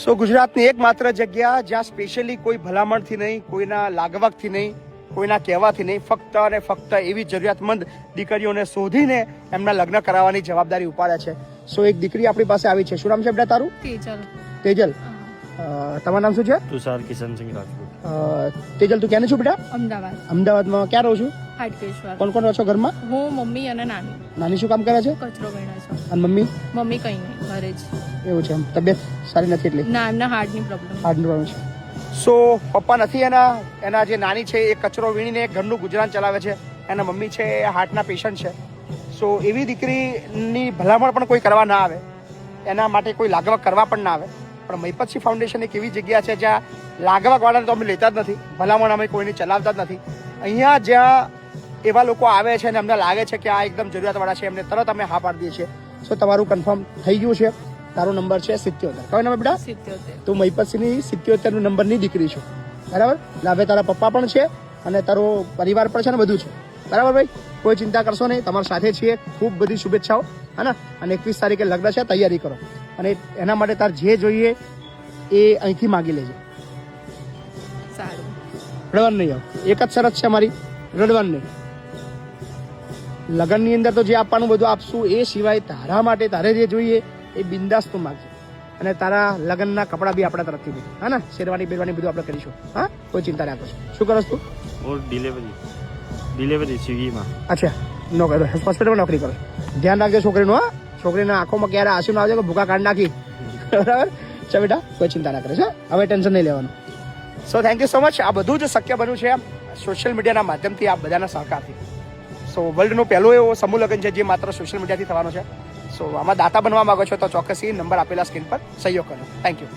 સો ગુજરાતની એકમાત્ર જગ્યા જ્યાં સ્પેશિયલી કોઈ ભલામણથી નહીં, કોઈના લાગવકથી નહીં, કોઈના કહેવાથી નહીં, ફક્ત અને ફક્ત એવી જરૂરિયાતમંદ દીકરીઓને શોધીને એમના લગ્ન કરાવવાની જવાબદારી ઉપાડે છે. સો એક દીકરી આપણી પાસે આવી છે. શું નામ છે બેટા તારું? તેજલ. તેજલ. તમારું નામ શું છે? તુષાર કિશનસિંહ રાજપૂત. તેજલ તું ક્યાંની છું બેટા? અમદાવાદ. અમદાવાદમાં ક્યાં રહું છું? હાટકેશ્વર. કોણ કોણ રહો છો ઘરમાં? હું, મમ્મી અને નાની. નાની શું કામ કરે છે? કચરો વેણે છે. અને મમ્મી? મમ્મી કઈ નહીં, ઘરે જ. એવું છે, તબિયત સારી નથી એટલે? ના, એમના હાર્ટની પ્રોબ્લેમ. હાર્ટની પ્રોબ્લેમ છે. સો પપ્પા નથી એના જે નાની છે એ કચરો વીણીને ઘરનું ગુજરાન ચલાવે છે. એના મમ્મી છે એ હાર્ટના પેશન્ટ છે. સો એવી દીકરીની ભલામણ પણ કોઈ કરવા ના આવે, એના માટે કોઈ લાગવક કરવા પણ ના આવે. પણ મહિપતસિંહ ફાઉન્ડેશન એક એવી જગ્યા છે જ્યાં લાગવક વાળાને તો અમે લેતા જ નથી, ભલામણ અમે કોઈની ચલાવતા જ નથી. અહીંયા જ્યાં એવા લોકો આવે છે અને અમને લાગે છે કે આ એકદમ જરૂરિયાતવાળા છે, એમને તરત અમે હા પાડી દઈએ છીએ. સો તમારું કન્ફર્મ થઈ ગયું છે. તારો નંબર છે 77. કયો નંબર બેટા? 77. તું મહિપતસિંહની 77 નંબરની દીકરી છો, બરાબર? હવે તારા પપ્પા પણ છે અને તારો પરિવાર પણ છે ને, બધું છે, બરાબર ભાઈ? કોઈ ચિંતા કરશો નહીં, તમારા સાથે છીએ. ખૂબ બધી શુભેચ્છાઓ, હા ને? અને 21 તારીખે લગ્ન છે, તૈયારી કરો. અને એના માટે તાર જે જોઈએ એ અહીંથી માગી લેજે. સારું. રડવાનું નહીં. એક જ શરત છે અમારી, રડવાનું નહીં. લગ્નની અંદર તો જે આપવાનું બધું આપશું, એ સિવાય તારા માટે તારે જે જોઈએ એ બિંદાસ તું માગજે. અને તારા લગ્નના કપડાં બી આપણા તરફથી બી, હા ને? શેરવાની બેરવાની બધું આપણે કરીશું, હા? કોઈ ચિંતા ના કરશો. શું કરસ તું? હું ડિલિવરી સ્વિગીમાં. અચ્છા, નોકરી હોસ્પિટલમાં નોકરી કરો. ધ્યાન રાખજો છોકરીનું, હા? છોકરીના આંખોમાં ક્યારે આંસુ ના આવજો કે ભૂકા કાઢ નાખી, બરાબર? ચાલ બેટા, કોઈ ચિંતા ના કરે છે, હવે ટેન્શન નહીં લેવાનું. So thank you so much. આ બધું જ શક્ય બન્યું છે સોશિયલ મીડિયાના માધ્યમથી, આ બધાના સહકારથી. સો વર્લ્ડનો પહેલો એવો સમૂહ લગ્ન છે જે માત્ર સોશિયલ મીડિયાથી થવાનો છે. સો આમાં દાતા બનવા માંગો છો તો ચોક્કસથી નંબર આપેલા સ્ક્રીન પર સહયોગ કરો. Thank you.